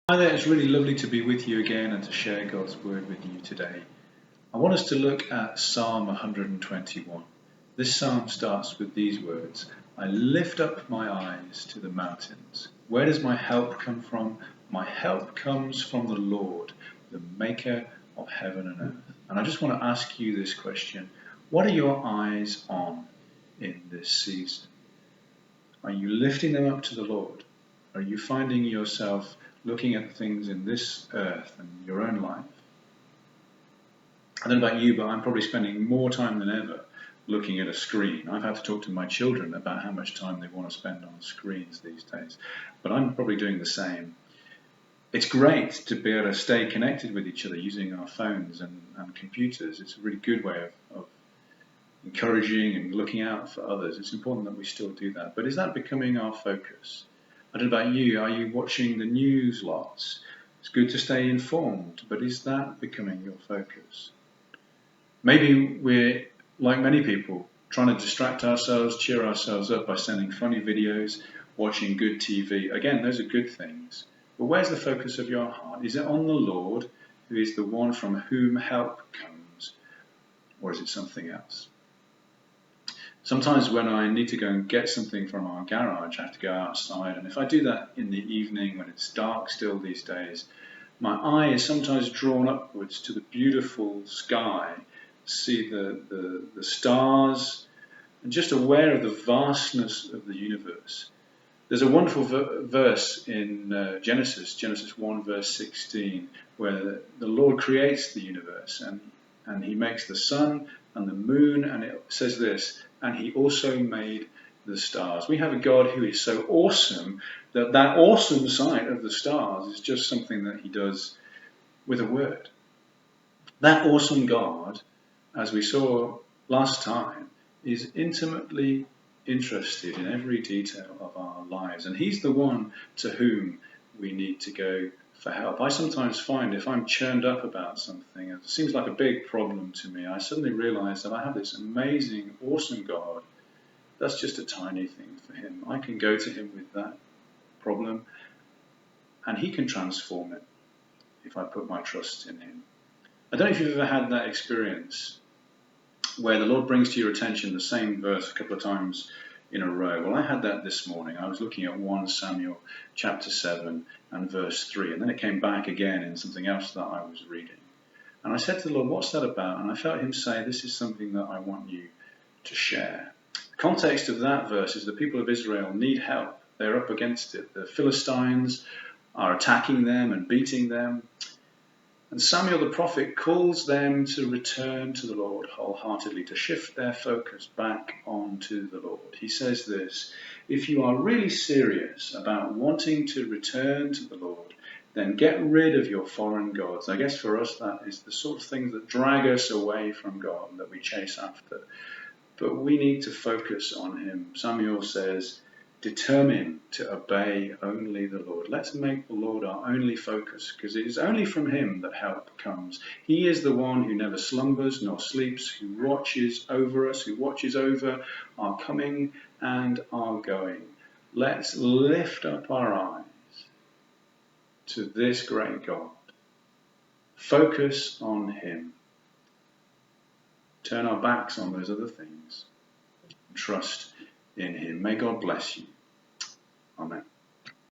Hi there, it's really lovely to be with you again and to share God's Word with you today. I want us to look at Psalm 121. This psalm starts with these words: I lift up my eyes to the mountains. Where does my help come from? My help comes from the Lord, the maker of heaven and earth. And I just want to ask you this question: what are your eyes on in this season? Are you lifting them up to the Lord? Are you finding yourself looking at things in this earth and your own life? I don't know about you, but I'm probably spending more time than ever looking at a screen. I've had to talk to my children about how much time they want to spend on screens these days, but I'm probably doing the same. It's great to be able to stay connected with each other using our phones and computers. It's a really good way of encouraging and looking out for others. It's important that we still do that. But is that becoming our focus? I don't know about you. Are you watching the news lots? It's good to stay informed, but is that becoming your focus? Maybe we're, like many people, trying to distract ourselves, cheer ourselves up by sending funny videos, watching good TV. Again, those are good things. But where's the focus of your heart? Is it on the Lord, who is the one from whom help comes, or is it something else? Sometimes when I need to go and get something from our garage, I have to go outside, and if I do that in the evening when it's dark still these days, my eye is sometimes drawn upwards to the beautiful sky, see the stars, and just aware of the vastness of the universe. There's a wonderful verse in Genesis 1 verse 16, where the Lord creates the universe and he makes the sun and the moon, and it says this: and he also made the stars. We have a God who is so awesome that awesome sight of the stars is just something that he does with a word. That awesome God, as we saw last time, is intimately interested in every detail of our lives, and he's the one to whom we need to go for help. I sometimes find if I'm churned up about something, it seems like a big problem to me, I suddenly realize that I have this amazing, awesome God. That's just a tiny thing for him. I can go to him with that problem, and he can transform it if I put my trust in him. I don't know if you've ever had that experience where the Lord brings to your attention the same verse a couple of times in a row. Well, I had that this morning. I was looking at 1 Samuel chapter 7 and verse 3, and then it came back again in something else that I was reading. And I said to the Lord, what's that about? And I felt him say, this is something that I want you to share. The context of that verse is the people of Israel need help. They're up against it. The Philistines are attacking them and beating them. And Samuel the prophet calls them to return to the Lord wholeheartedly, to shift their focus back onto the Lord. He says this: if you are really serious about wanting to return to the Lord, then get rid of your foreign gods. I guess for us that is the sort of things that drag us away from God and that we chase after. But we need to focus on him. Samuel says, determine to obey only the Lord. Let's make the Lord our only focus, because it is only from him that help comes. He is the one who never slumbers nor sleeps, who watches over us, who watches over our coming and our going. Let's lift up our eyes to this great God. Focus on him. Turn our backs on those other things. Trust in him. May God bless you. Amen.